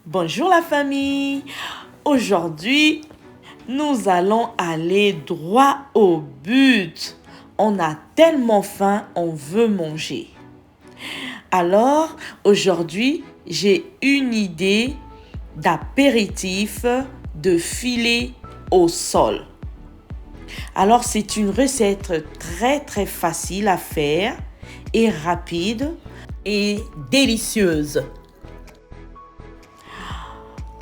Bonjour la famille. Aujourd'hui, nous allons aller droit au but. On a tellement faim, on veut manger. Alors, aujourd'hui, j'ai une idée d'apéritif de filet au sol. Alors, c'est une recette très facile à faire et rapide et délicieuse.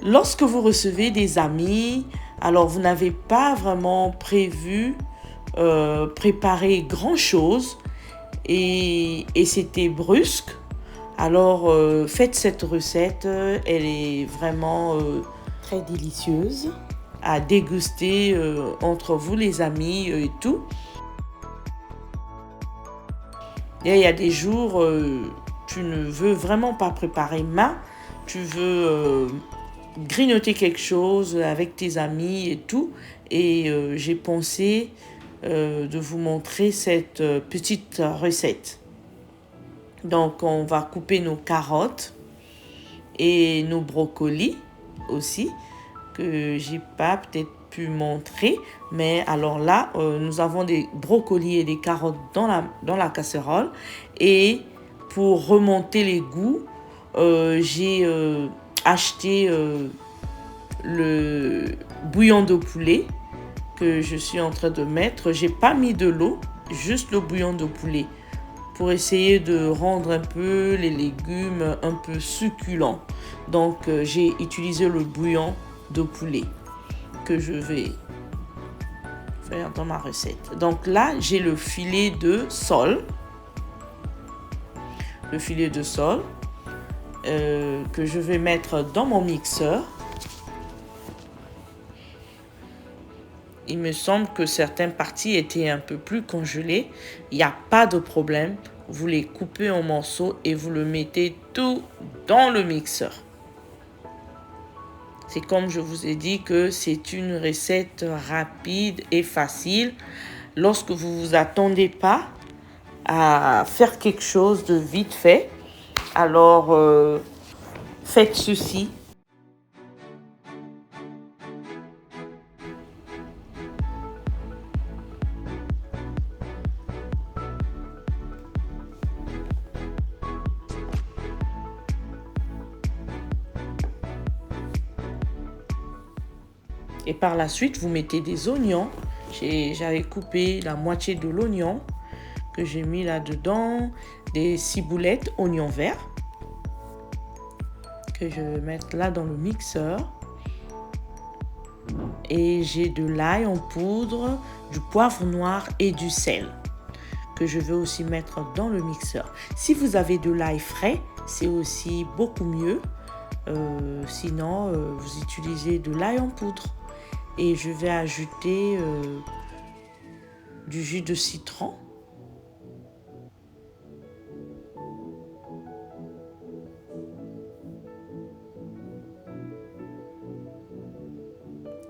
Lorsque vous recevez des amis, alors vous n'avez pas vraiment prévu préparer grand-chose et c'était brusque. Alors faites cette recette, elle est vraiment très délicieuse à déguster entre vous les amis et tout. Et il y a des jours, tu ne veux vraiment pas préparer tu veux grignoter quelque chose avec tes amis et tout. Et j'ai pensé de vous montrer cette petite recette. Donc, on va couper nos carottes et nos brocolis aussi, que j'ai pas peut-être pu montrer. Mais alors là, nous avons des brocolis et des carottes dans la casserole. Et pour remonter les goûts, j'ai acheté le bouillon de poulet que je suis en train de mettre. J'ai pas mis de l'eau, juste le bouillon de poulet pour essayer de rendre un peu les légumes un peu succulents. Donc j'ai utilisé le bouillon de poulet que je vais faire dans ma recette. Donc là, j'ai le filet de sol. Le filet de sol que je vais mettre dans mon mixeur. Il me semble que certaines parties étaient un peu plus congelées. Il n'y a pas de problème. Vous les coupez en morceaux et vous le mettez tout dans le mixeur. C'est comme je vous ai dit que c'est une recette rapide et facile. Lorsque vous ne vous attendez pas à faire quelque chose de vite fait, alors faites ceci. Et par la suite, vous mettez des oignons. J'avais coupé la moitié de l'oignon que j'ai mis là-dedans. Des ciboulettes, oignons verts que je vais mettre là dans le mixeur. Et j'ai de l'ail en poudre, du poivre noir et du sel que je vais aussi mettre dans le mixeur. Si vous avez de l'ail frais, c'est aussi beaucoup mieux. Sinon, vous utilisez de l'ail en poudre. Et je vais ajouter du jus de citron.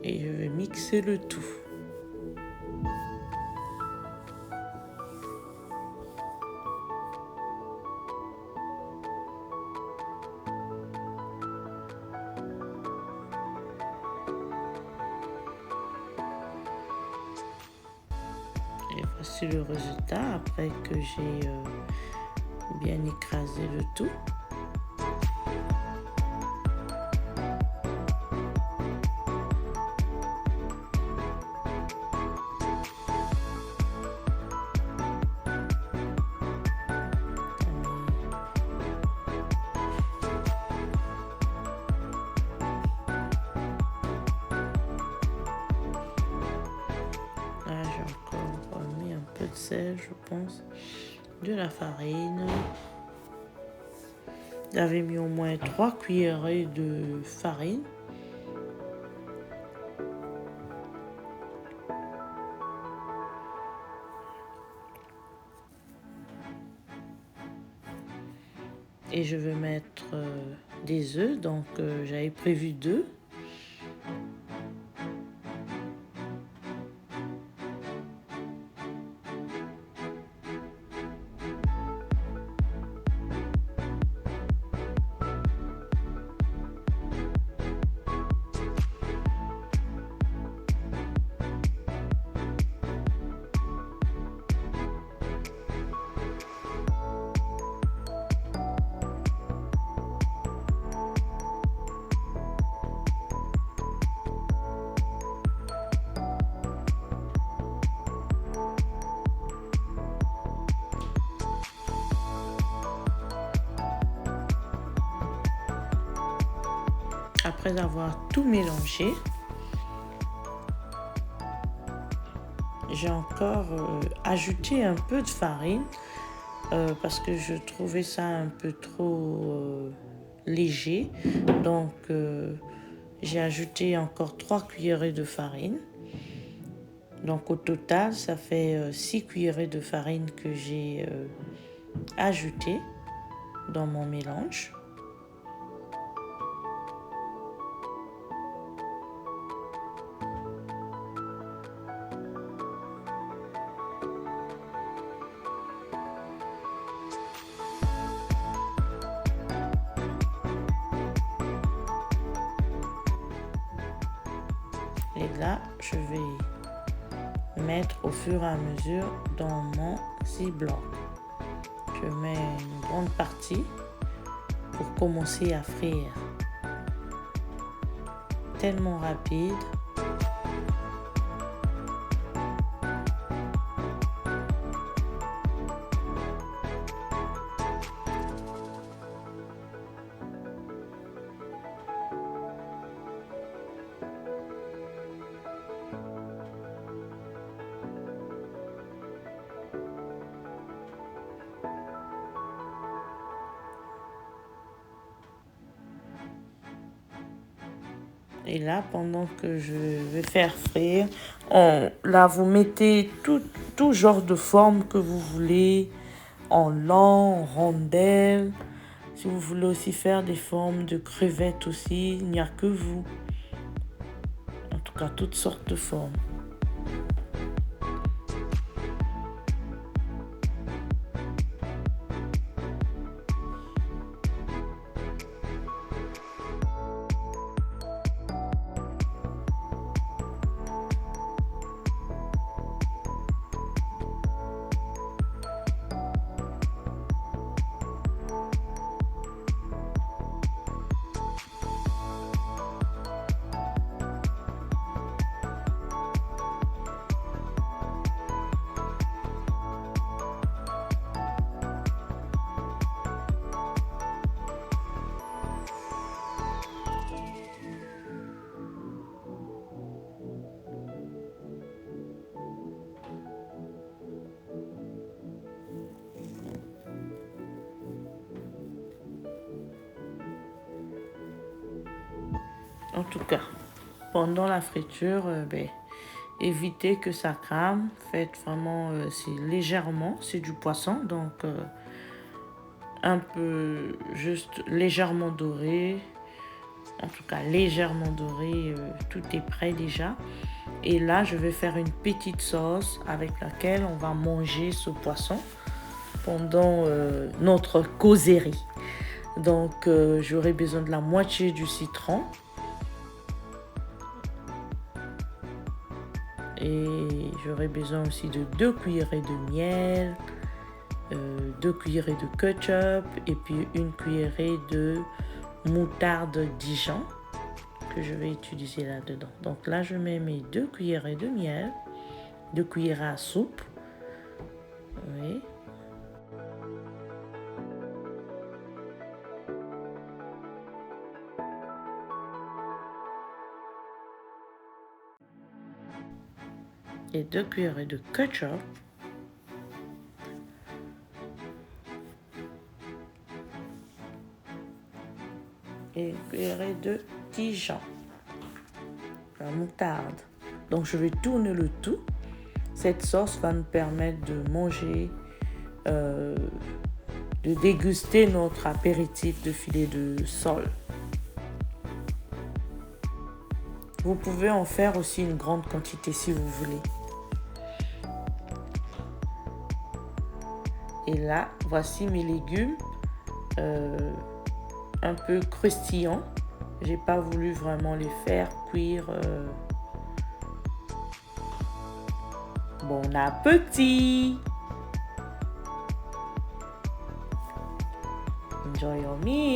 Et je vais mixer le tout. Et voici le résultat après que j'ai bien écrasé le tout. Là, j'ai encore mis un peu de sel, je pense, de la farine. J'avais mis au moins 3 cuillerées de farine. Et je vais mettre des œufs, donc j'avais prévu 2. Après avoir tout mélangé, j'ai encore ajouté un peu de farine parce que je trouvais ça un peu trop léger. Donc, j'ai ajouté encore 3 cuillerées de farine. Donc, au total, ça fait 6 cuillerées de farine que j'ai ajoutées dans mon mélange. Et là, je vais mettre au fur et à mesure dans mon ziploc. Je mets une grande partie pour commencer à frire. Tellement rapide. Et là, pendant que je vais faire frire, là, vous mettez tout genre de forme que vous voulez, en lent, en rondelle. Si vous voulez aussi faire des formes de crevettes aussi, il n'y a que vous. En tout cas, toutes sortes de formes. En tout cas, pendant la friture, évitez que ça crame. Faites vraiment, c'est légèrement, c'est du poisson, donc un peu juste légèrement doré. En tout cas, légèrement doré, tout est prêt déjà. Et là, je vais faire une petite sauce avec laquelle on va manger ce poisson pendant notre causerie. Donc, j'aurai besoin de la moitié du citron. Et j'aurai besoin aussi de 2 cuillerées de miel, 2 cuillerées de ketchup et puis une cuillerée de moutarde Dijon que je vais utiliser là-dedans. Donc là, je mets mes 2 cuillerées de miel, 2 cuillerées à soupe. Oui. Et 2 cuillerées de ketchup. Et une cuillerée de Dijon, la moutarde. Donc je vais tourner le tout. Cette sauce va nous permettre de manger, de déguster notre apéritif de filet de sole. Vous pouvez en faire aussi une grande quantité si vous voulez. Et là, voici mes légumes un peu croustillants. J'ai pas voulu vraiment les faire cuire. Bon appétit! Enjoy your meal!